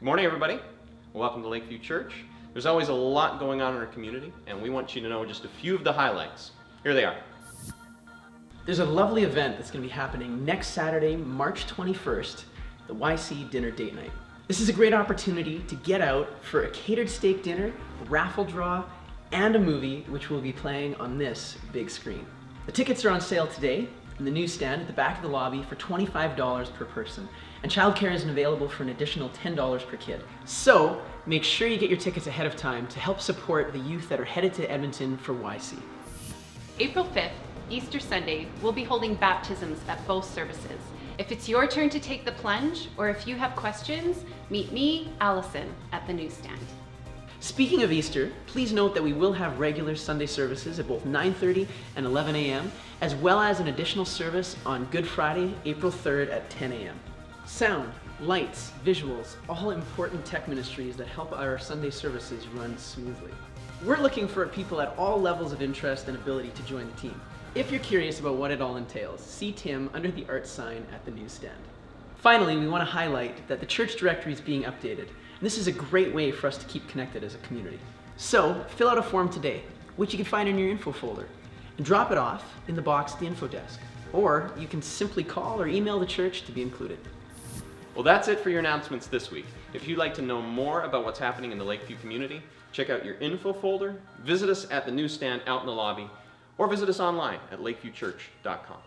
Good morning, everybody. Welcome to Lakeview Church. There's always a lot going on in our community, and we want you to know just a few of the highlights. Here they are. There's a lovely event that's going to be happening next Saturday, March 21st, the YC Dinner Date Night. This is a great opportunity to get out for a catered steak dinner, a raffle draw, and a movie which will be playing on this big screen. The tickets are on sale today in the newsstand at the back of the lobby for $25 per person, and childcare is available for an additional $10 per kid. So make sure you get your tickets ahead of time to help support the youth that are headed to Edmonton for YC. April 5th, Easter Sunday, we'll be holding baptisms at both services. If it's your turn to take the plunge, or if you have questions, meet me, Allison, at the newsstand. Speaking of Easter, please note that we will have regular Sunday services at both 9:30 and 11 a.m., as well as an additional service on Good Friday, April 3rd at 10 a.m. Sound, lights, visuals, all important tech ministries that help our Sunday services run smoothly. We're looking for people at all levels of interest and ability to join the team. If you're curious about what it all entails, see Tim under the arts sign at the newsstand. Finally, we want to highlight that the church directory is being updated, and this is a great way for us to keep connected as a community. So, fill out a form today, which you can find in your info folder, and drop it off in the box at the info desk. Or you can simply call or email the church to be included. Well, that's it for your announcements this week. If you'd like to know more about what's happening in the Lakeview community, check out your info folder, visit us at the newsstand out in the lobby, or visit us online at lakeviewchurch.com.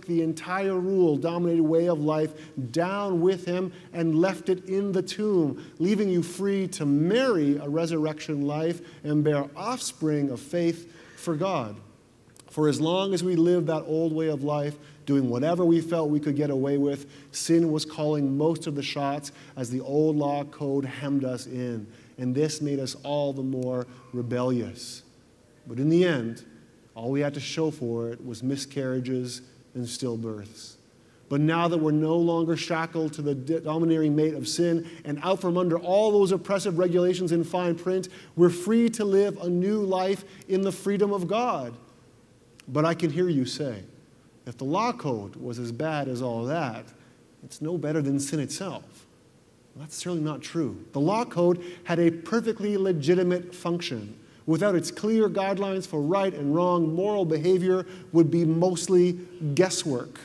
The entire rule-dominated way of life down with him and left it in the tomb, leaving you free to marry a resurrection life and bear offspring of faith for God. For as long as we lived that old way of life, doing whatever we felt we could get away with, sin was calling most of the shots as the old law code hemmed us in. And this made us all the more rebellious. But in the end, all we had to show for it was miscarriages and stillbirths. But now that we're no longer shackled to the domineering mate of sin and out from under all those oppressive regulations in fine print, we're free to live a new life in the freedom of God. But I can hear you say, if the law code was as bad as all that, it's no better than sin itself. Well, that's certainly not true. The law code had a perfectly legitimate function. Without its clear guidelines for right and wrong, moral behavior would be mostly guesswork.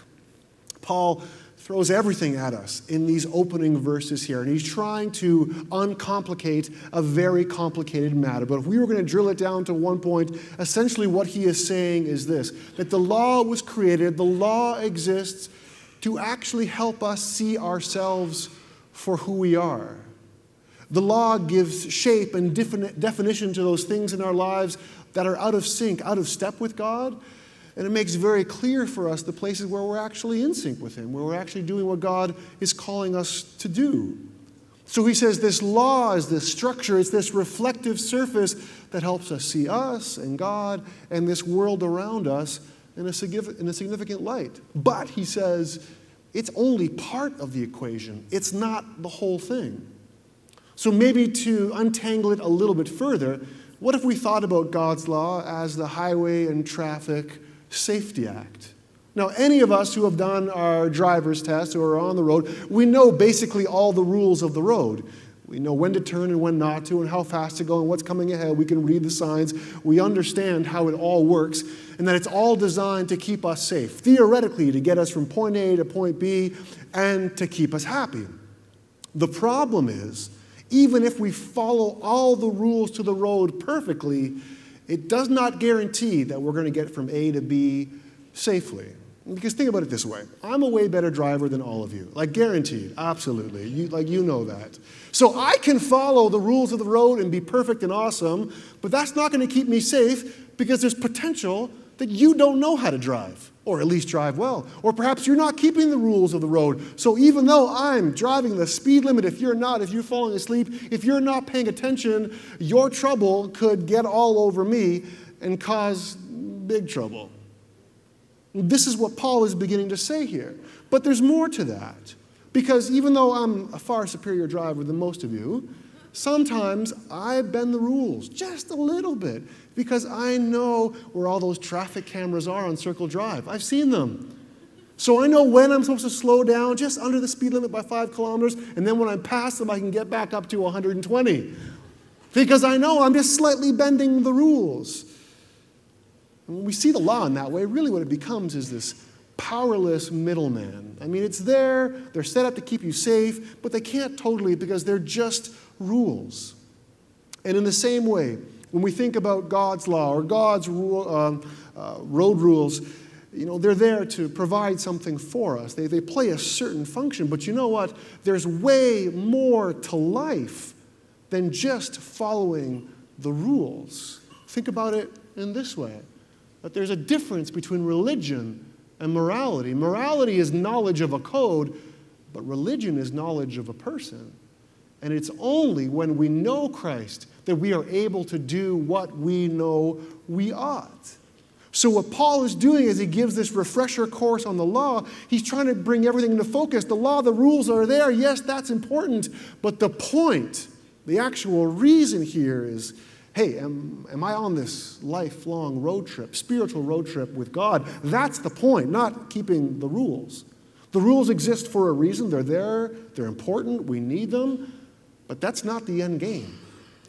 Paul throws everything at us in these opening verses here, and he's trying to uncomplicate a very complicated matter. But if we were going to drill it down to one point, essentially what he is saying is this, that the law was created, the law exists to actually help us see ourselves for who we are. The law gives shape and definition to those things in our lives that are out of sync, out of step with God. And it makes very clear for us the places where we're actually in sync with him, where we're actually doing what God is calling us to do. So he says this law is this structure, it's this reflective surface that helps us see us and God and this world around us in a significant light. But he says it's only part of the equation. It's not the whole thing. So maybe to untangle it a little bit further, what if we thought about God's law as the Highway and Traffic Safety Act? Now, any of us who have done our driver's test or are on the road, we know basically all the rules of the road. We know when to turn and when not to, and how fast to go and what's coming ahead. We can read the signs. We understand how it all works, and that it's all designed to keep us safe, theoretically, to get us from point A to point B, and to keep us happy. The problem is, even if we follow all the rules to the road perfectly, it does not guarantee that we're going to get from A to B safely. Because think about it this way. I'm a way better driver than all of you. Like guaranteed, absolutely. You know that. So I can follow the rules of the road and be perfect and awesome, but that's not going to keep me safe because there's potential that you don't know how to drive. Or at least drive well. Or perhaps you're not keeping the rules of the road. So even though I'm driving the speed limit, if you're falling asleep, if you're not paying attention, your trouble could get all over me and cause big trouble. This is what Paul is beginning to say here. But there's more to that. Because even though I'm a far superior driver than most of you, sometimes I bend the rules just a little bit because I know where all those traffic cameras are on Circle Drive. I've seen them. So I know when I'm supposed to slow down just under the speed limit by 5 kilometers, and then when I'm past them, I can get back up to 120. Because I know I'm just slightly bending the rules. And when we see the law in that way, really what it becomes is this powerless middleman. I mean, it's there, they're set up to keep you safe, but they can't totally because they're just rules. And in the same way, when we think about God's law or God's road rules, they're there to provide something for us. They play a certain function, but you know what? There's way more to life than just following the rules. Think about it in this way, that there's a difference between religion and morality. Morality is knowledge of a code, but religion is knowledge of a person. And it's only when we know Christ that we are able to do what we know we ought. So what Paul is doing is he gives this refresher course on the law. He's trying to bring everything into focus. The law, the rules are there. Yes, that's important. But the point, the actual reason here is, hey, am I on this lifelong road trip, spiritual road trip with God? That's the point, not keeping the rules. The rules exist for a reason. They're there. They're important. We need them. But that's not the end game.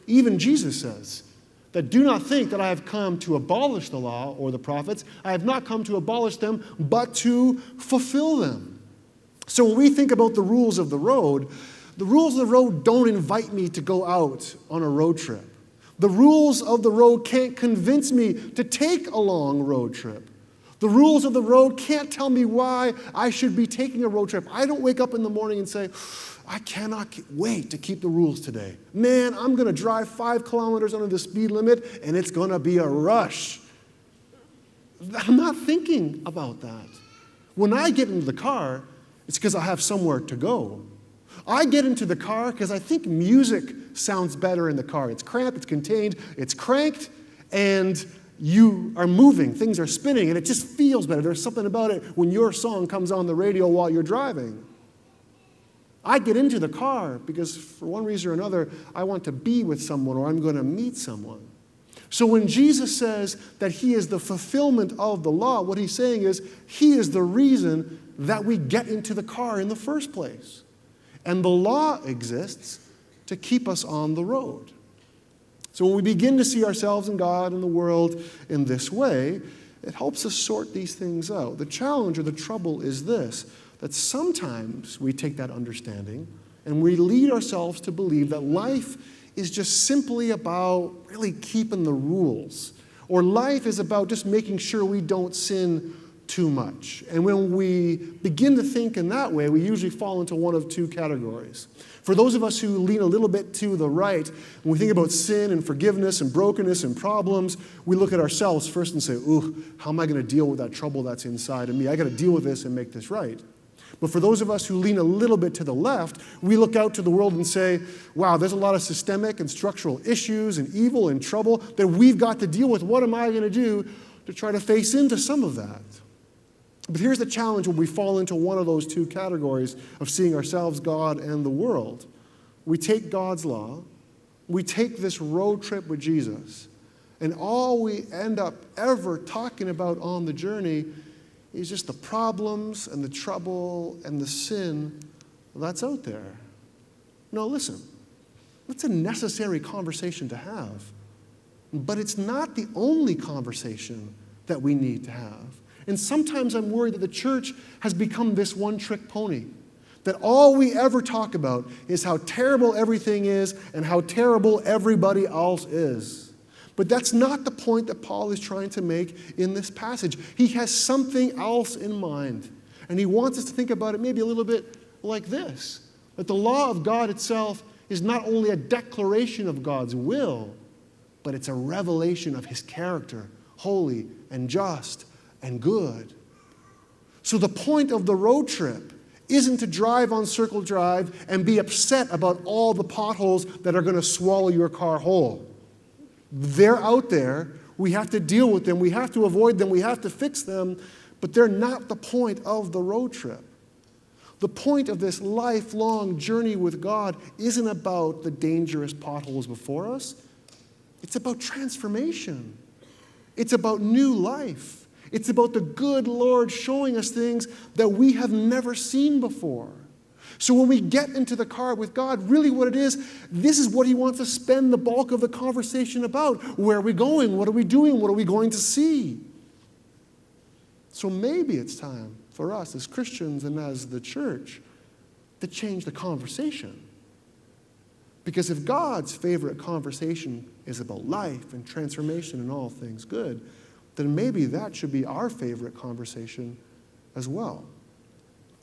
Even Jesus says that do not think that I have come to abolish the law or the prophets. I have not come to abolish them, but to fulfill them. So when we think about the rules of the road don't invite me to go out on a road trip. The rules of the road can't convince me to take a long road trip. The rules of the road can't tell me why I should be taking a road trip. I don't wake up in the morning and say, I cannot wait to keep the rules today. Man, I'm going to drive 5 kilometers under the speed limit, and it's going to be a rush. I'm not thinking about that. When I get into the car, it's because I have somewhere to go. I get into the car because I think music sounds better in the car. It's cramped, it's contained, it's cranked, and you are moving. Things are spinning, and it just feels better. There's something about it when your song comes on the radio while you're driving. I get into the car because for one reason or another, I want to be with someone or I'm going to meet someone. So when Jesus says that he is the fulfillment of the law, what he's saying is he is the reason that we get into the car in the first place. And the law exists to keep us on the road. So when we begin to see ourselves and God and the world in this way, it helps us sort these things out. The challenge or the trouble is this, that sometimes we take that understanding and we lead ourselves to believe that life is just simply about really keeping the rules. Or life is about just making sure we don't sin too much. And when we begin to think in that way, we usually fall into one of two categories. For those of us who lean a little bit to the right, when we think about sin and forgiveness and brokenness and problems, we look at ourselves first and say, ooh, how am I going to deal with that trouble that's inside of me? I got to deal with this and make this right. But for those of us who lean a little bit to the left, we look out to the world and say, wow, there's a lot of systemic and structural issues and evil and trouble that we've got to deal with. What am I going to do to try to face into some of that? But here's the challenge when we fall into one of those two categories of seeing ourselves, God, and the world. We take God's law, we take this road trip with Jesus, and all we end up ever talking about on the journey is just the problems and the trouble and the sin that's out there. No, listen, that's a necessary conversation to have, but it's not the only conversation that we need to have. And sometimes I'm worried that the church has become this one-trick pony, that all we ever talk about is how terrible everything is and how terrible everybody else is. But that's not the point that Paul is trying to make in this passage. He has something else in mind, and he wants us to think about it maybe a little bit like this, that the law of God itself is not only a declaration of God's will, but it's a revelation of his character, holy and just and good. So the point of the road trip isn't to drive on Circle Drive and be upset about all the potholes that are going to swallow your car whole. They're out there. We have to deal with them. We have to avoid them. We have to fix them. But they're not the point of the road trip. The point of this lifelong journey with God isn't about the dangerous potholes before us. It's about transformation. It's about new life. It's about the good Lord showing us things that we have never seen before. So when we get into the car with God, really what it is, this is what he wants to spend the bulk of the conversation about. Where are we going? What are we doing? What are we going to see? So maybe it's time for us as Christians and as the church to change the conversation. Because if God's favorite conversation is about life and transformation and all things good, then maybe that should be our favorite conversation as well.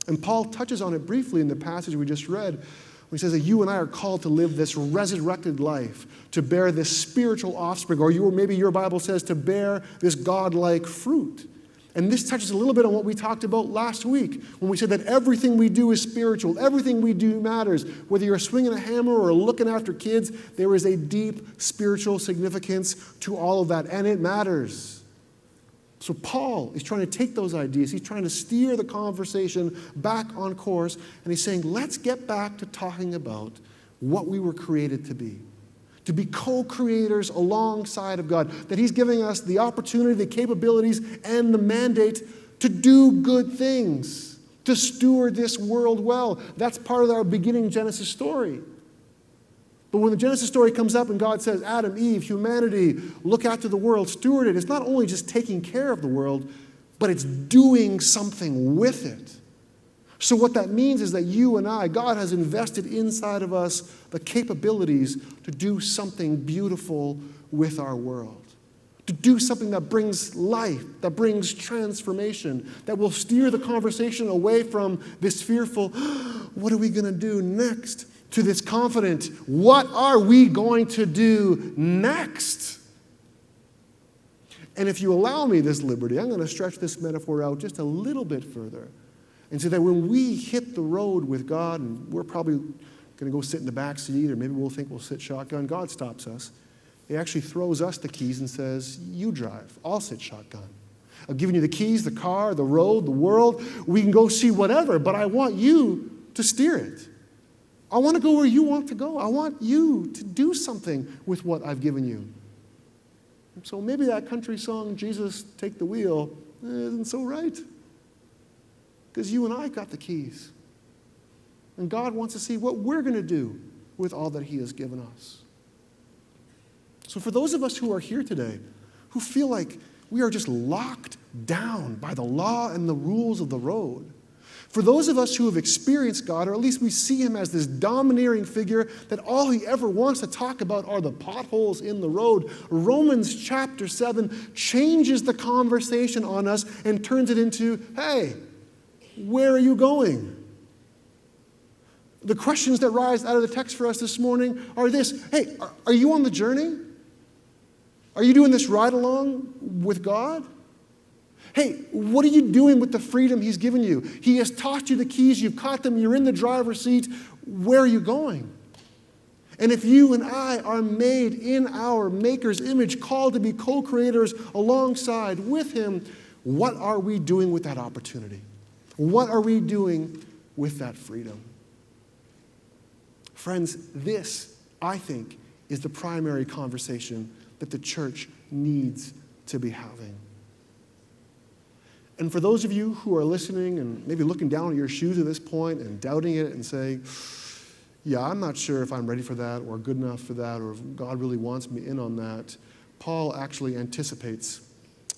And Paul touches on it briefly in the passage we just read, when he says that you and I are called to live this resurrected life, to bear this spiritual offspring, or maybe your Bible says to bear this God-like fruit. And this touches a little bit on what we talked about last week, when we said that everything we do is spiritual, everything we do matters. Whether you're swinging a hammer or looking after kids, there is a deep spiritual significance to all of that, and it matters. So Paul is trying to take those ideas, he's trying to steer the conversation back on course, and he's saying, let's get back to talking about what we were created to be co-creators alongside of God, that he's giving us the opportunity, the capabilities, and the mandate to do good things, to steward this world well. That's part of our beginning Genesis story. But when the Genesis story comes up and God says, Adam, Eve, humanity, look after the world, steward it, it's not only just taking care of the world, but it's doing something with it. So what that means is that you and I, God has invested inside of us the capabilities to do something beautiful with our world, to do something that brings life, that brings transformation, that will steer the conversation away from this fearful, what are we going to do next, to this confident, what are we going to do next? And if you allow me this liberty, I'm going to stretch this metaphor out just a little bit further. And so that when we hit the road with God, and we're probably going to go sit in the back seat, or maybe we'll think we'll sit shotgun, God stops us. He actually throws us the keys and says, you drive, I'll sit shotgun. I've given you the keys, the car, the road, the world. We can go see whatever, but I want you to steer it. I want to go where you want to go. I want you to do something with what I've given you. So maybe that country song, Jesus, Take the Wheel, isn't so right. Because you and I got the keys. And God wants to see what we're going to do with all that he has given us. So for those of us who are here today, who feel like we are just locked down by the law and the rules of the road, for those of us who have experienced God, or at least we see him as this domineering figure that all he ever wants to talk about are the potholes in the road, Romans chapter 7 changes the conversation on us and turns it into, hey, where are you going? The questions that rise out of the text for us this morning are this. Hey, are you on the journey? Are you doing this ride along with God? Hey, what are you doing with the freedom he's given you? He has taught you the keys. You've caught them. You're in the driver's seat. Where are you going? And if you and I are made in our Maker's image, called to be co-creators alongside with him, what are we doing with that opportunity? What are we doing with that freedom? Friends, this, I think, is the primary conversation that the church needs to be having. And for those of you who are listening and maybe looking down at your shoes at this point and doubting it and saying, yeah, I'm not sure if I'm ready for that or good enough for that or if God really wants me in on that, Paul actually anticipates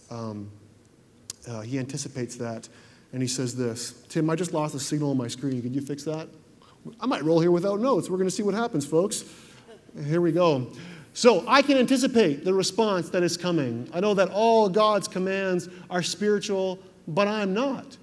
that. And he says this, Tim, I just lost a signal on my screen. Could you fix that? I might roll here without notes. We're going to see what happens, folks. Here we go. So I can anticipate the response that is coming. I know that all God's commands are spiritual, but I'm not.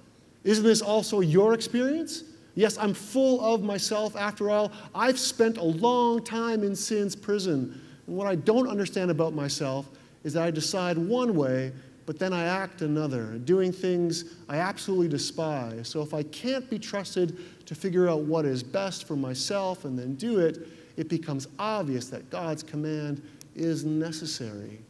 Isn't this also your experience? Yes, I'm full of myself. After all, I've spent a long time in sin's prison. And what I don't understand about myself is that I decide one way, but then I act another, doing things I absolutely despise. So if I can't be trusted to figure out what is best for myself and then do it, it becomes obvious that God's command is necessary.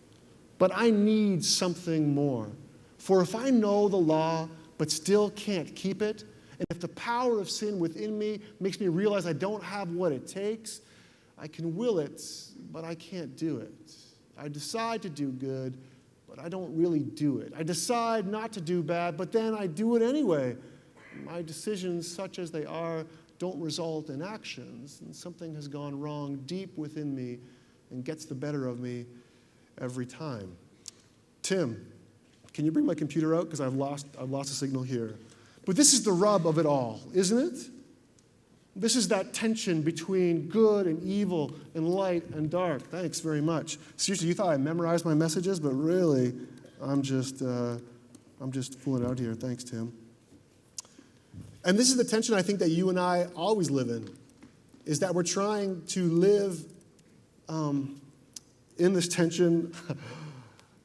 But I need something more. For if I know the law but still can't keep it, And if the power of sin within me makes me realize I don't have what it takes, I can will it, but I can't do it. I decide to do good, but I don't really do it. I decide not to do bad, but then I do it anyway. My decisions, such as they are, don't result in actions, and something has gone wrong deep within me and gets the better of me every time. Tim, can you bring my computer out? Because I've lost a signal here. But this is the rub of it all, isn't it? This is that tension between good and evil and light and dark. Thanks very much. Seriously, you thought I memorized my messages, but really, I'm just fooling out here. Thanks, Tim. And this is the tension I think that you and I always live in, is that we're trying to live in this tension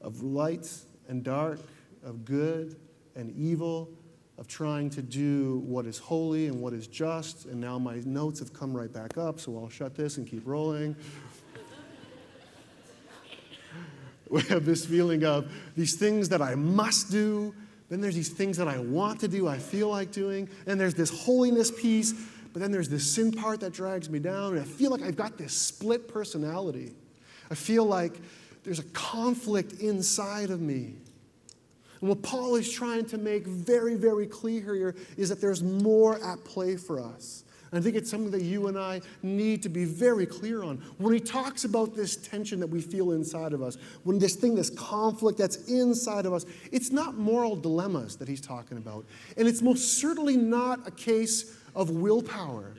of light and dark, of good and evil, of trying to do what is holy and what is just. And now my notes have come right back up, so I'll shut this and keep rolling. We have this feeling of these things that I must do. Then there's these things that I want to do, I feel like doing. And there's this holiness piece, but then there's this sin part that drags me down. And I feel like I've got this split personality. I feel like there's a conflict inside of me. And what Paul is trying to make very, very clear here is that there's more at play for us. And I think it's something that you and I need to be very clear on. When he talks about this tension that we feel inside of us, when this conflict that's inside of us, it's not moral dilemmas that he's talking about. And it's most certainly not a case of willpower.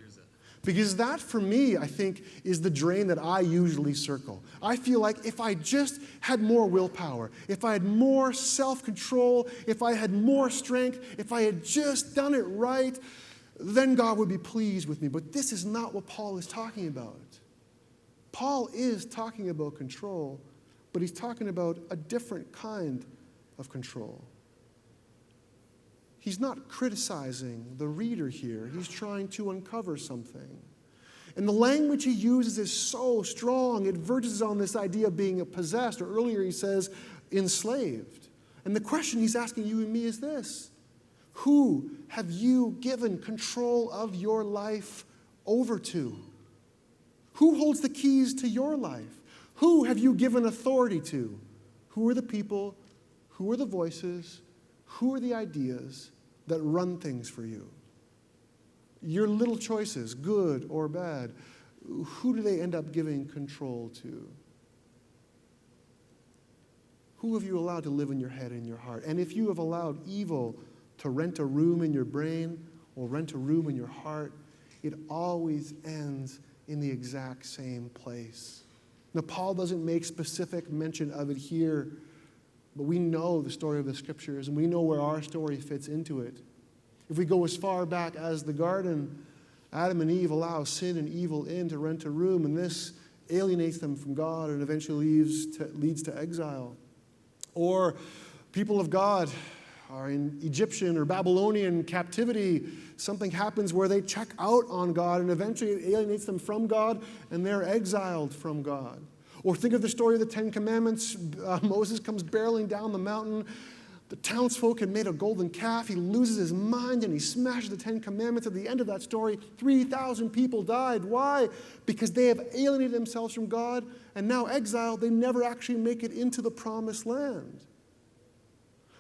Because that, for me, I think, is the drain that I usually circle. I feel like if I just had more willpower, if I had more self-control, if I had more strength, if I had just done it right, then God would be pleased with me. But this is not what Paul is talking about. Paul is talking about control, but he's talking about a different kind of control. He's not criticizing the reader here. He's trying to uncover something. And the language he uses is so strong. It verges on this idea of being possessed, or earlier he says enslaved. And the question he's asking you and me is this: who have you given control of your life over to? Who holds the keys to your life? Who have you given authority to? Who are the people? Who are the voices? Who are the ideas that run things for you? Your little choices, good or bad, who do they end up giving control to? Who have you allowed to live in your head and your heart? And if you have allowed evil to rent a room in your brain or rent a room in your heart, it always ends in the exact same place. Now, Paul doesn't make specific mention of it here, but we know the story of the Scriptures, and we know where our story fits into it. If we go as far back as the garden, Adam and Eve allow sin and evil in to rent a room, and this alienates them from God and eventually leads to exile. Or people of God are in Egyptian or Babylonian captivity. Something happens where they check out on God, and eventually it alienates them from God, and they're exiled from God. Or think of the story of the Ten Commandments. Moses comes barreling down the mountain. The townsfolk had made a golden calf. He loses his mind and he smashes the Ten Commandments. At the end of that story, 3,000 people died. Why? Because they have alienated themselves from God, and now exiled, they never actually make it into the promised land.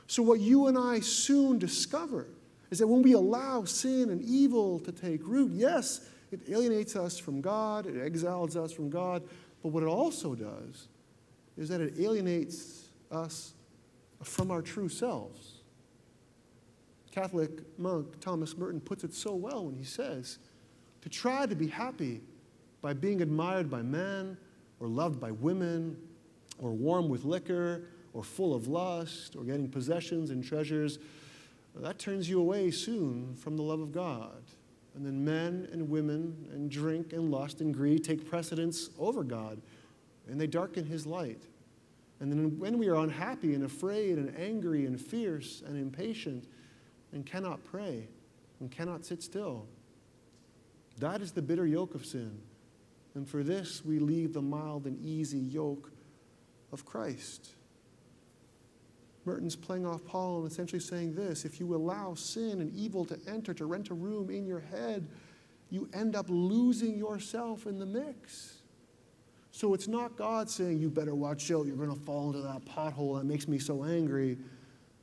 So what you and I soon discover is that when we allow sin and evil to take root, yes, it alienates us from God, it exiles us from God, but what it also does is that it alienates us from our true selves. Catholic monk Thomas Merton puts it so well when he says, to try to be happy by being admired by men, or loved by women, or warm with liquor, or full of lust, or getting possessions and treasures, that turns you away soon from the love of God. And then men and women and drink and lust and greed take precedence over God, and they darken his light. And then when we are unhappy and afraid and angry and fierce and impatient and cannot pray and cannot sit still, that is the bitter yoke of sin. And for this we leave the mild and easy yoke of Christ. Merton's playing off Paul and essentially saying this: if you allow sin and evil to enter, to rent a room in your head, you end up losing yourself in the mix. So it's not God saying, you better watch out, you're going to fall into that pothole that makes me so angry.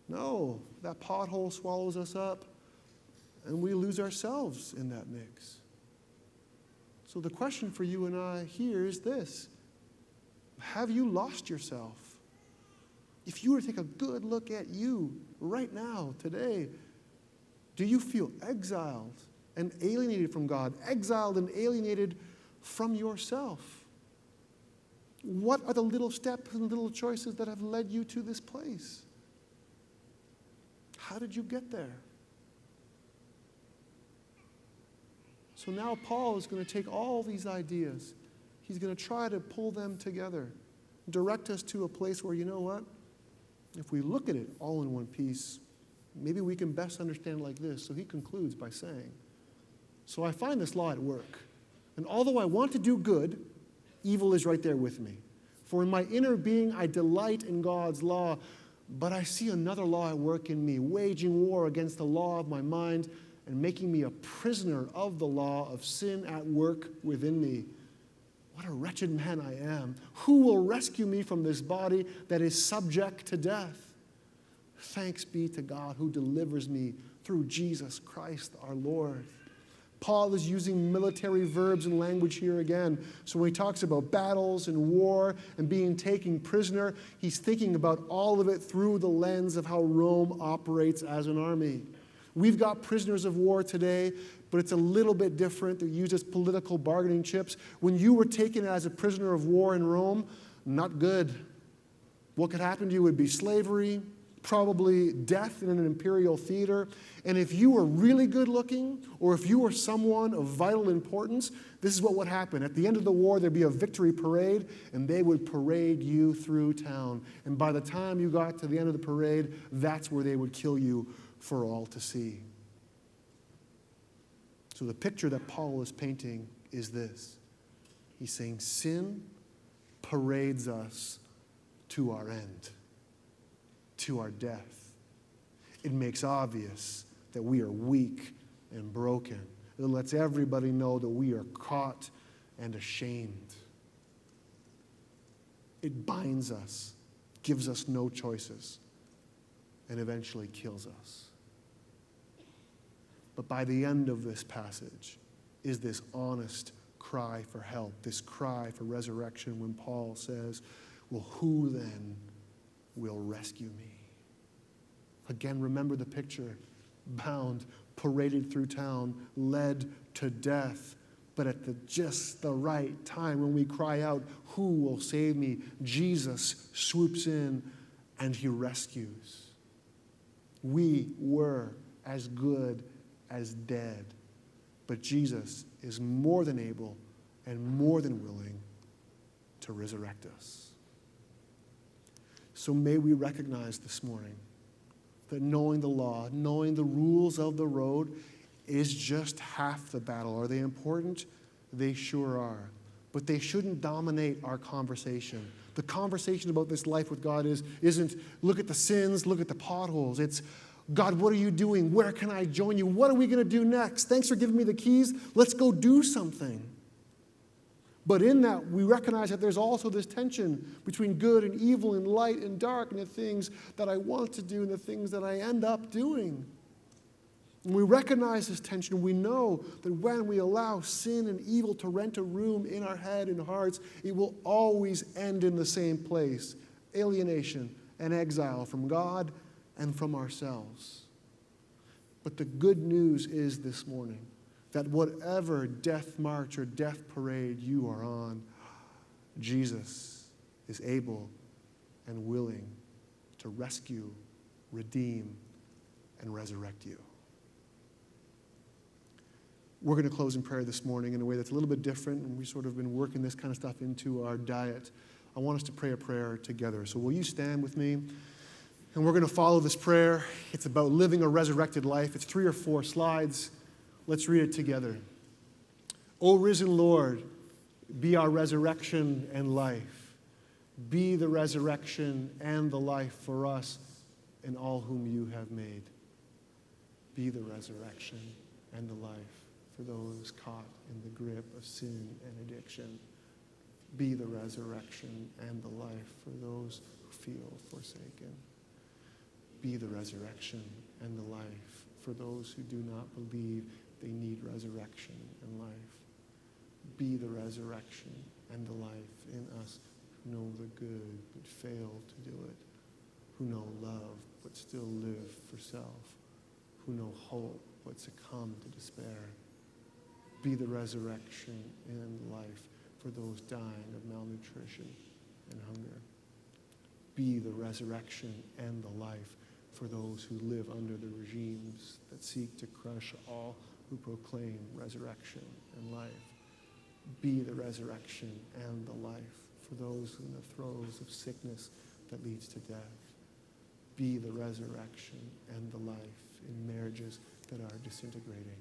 No, that pothole swallows us up, and we lose ourselves in that mix. So the question for you and I here is this: have you lost yourself? If you were to take a good look at you right now, today, do you feel exiled and alienated from God, exiled and alienated from yourself? What are the little steps and little choices that have led you to this place? How did you get there? So now Paul is going to take all these ideas. He's going to try to pull them together, direct us to a place where, you know what? If we look at it all in one piece, maybe we can best understand it like this. So he concludes by saying, so I find this law at work. And although I want to do good, evil is right there with me. For in my inner being I delight in God's law, but I see another law at work in me, waging war against the law of my mind and making me a prisoner of the law of sin at work within me. What a wretched man I am. Who will rescue me from this body that is subject to death? Thanks be to God who delivers me through Jesus Christ our Lord. Paul is using military verbs and language here again. So when he talks about battles and war and being taken prisoner, he's thinking about all of it through the lens of how Rome operates as an army. We've got prisoners of war today, but it's a little bit different. They're used as political bargaining chips. When you were taken as a prisoner of war in Rome, not good. What could happen to you would be slavery, probably death in an imperial theater. And if you were really good looking, or if you were someone of vital importance, this is what would happen. At the end of the war, there'd be a victory parade, and they would parade you through town. And by the time you got to the end of the parade, that's where they would kill you for all to see. So the picture that Paul is painting is this. He's saying sin parades us to our end, to our death. It makes obvious that we are weak and broken. It lets everybody know that we are caught and ashamed. It binds us, gives us no choices, and eventually kills us. But by the end of this passage is this honest cry for help, this cry for resurrection when Paul says, well, who then will rescue me? Again, remember the picture. Bound, paraded through town, led to death. But at just the right time when we cry out, who will save me? Jesus swoops in and he rescues. We were as good as dead, but Jesus is more than able and more than willing to resurrect us. So may we recognize this morning that knowing the law, knowing the rules of the road is just half the battle. Are they important? They sure are. But they shouldn't dominate our conversation. The conversation about this life with God isn't look at the sins, look at the potholes. It's, God, what are you doing? Where can I join you? What are we going to do next? Thanks for giving me the keys. Let's go do something. But in that, we recognize that there's also this tension between good and evil and light and dark and the things that I want to do and the things that I end up doing. And we recognize this tension. We know that when we allow sin and evil to rent a room in our head and hearts, it will always end in the same place: alienation and exile from God and from ourselves. But the good news is this morning that whatever death march or death parade you are on, Jesus is able and willing to rescue, redeem, and resurrect you. We're going to close in prayer this morning in a way that's a little bit different, and we've sort of been working this kind of stuff into our diet. I want us to pray a prayer together. So will you stand with me? And we're going to follow this prayer. It's about living a resurrected life. It's 3 or 4 slides. Let's read it together. O risen Lord, be our resurrection and life. Be the resurrection and the life for us and all whom you have made. Be the resurrection and the life for those caught in the grip of sin and addiction. Be the resurrection and the life for those who feel forsaken. Be the resurrection and the life for those who do not believe they need resurrection and life. Be the resurrection and the life in us who know the good but fail to do it, who know love but still live for self, who know hope but succumb to despair. Be the resurrection and life for those dying of malnutrition and hunger. Be the resurrection and the life for those who live under the regimes that seek to crush all who proclaim resurrection and life. Be the resurrection and the life for those in the throes of sickness that leads to death. Be the resurrection and the life in marriages that are disintegrating.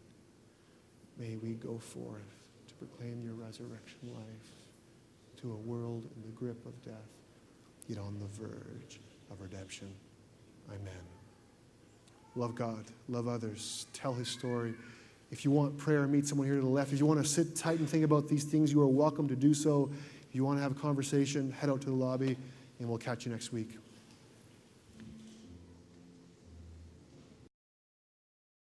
May we go forth to proclaim your resurrection life to a world in the grip of death, yet on the verge of redemption. Amen. Love God, love others, tell his story. If you want prayer, meet someone here to the left. If you want to sit tight and think about these things, you are welcome to do so. If you want to have a conversation, head out to the lobby, and we'll catch you next week.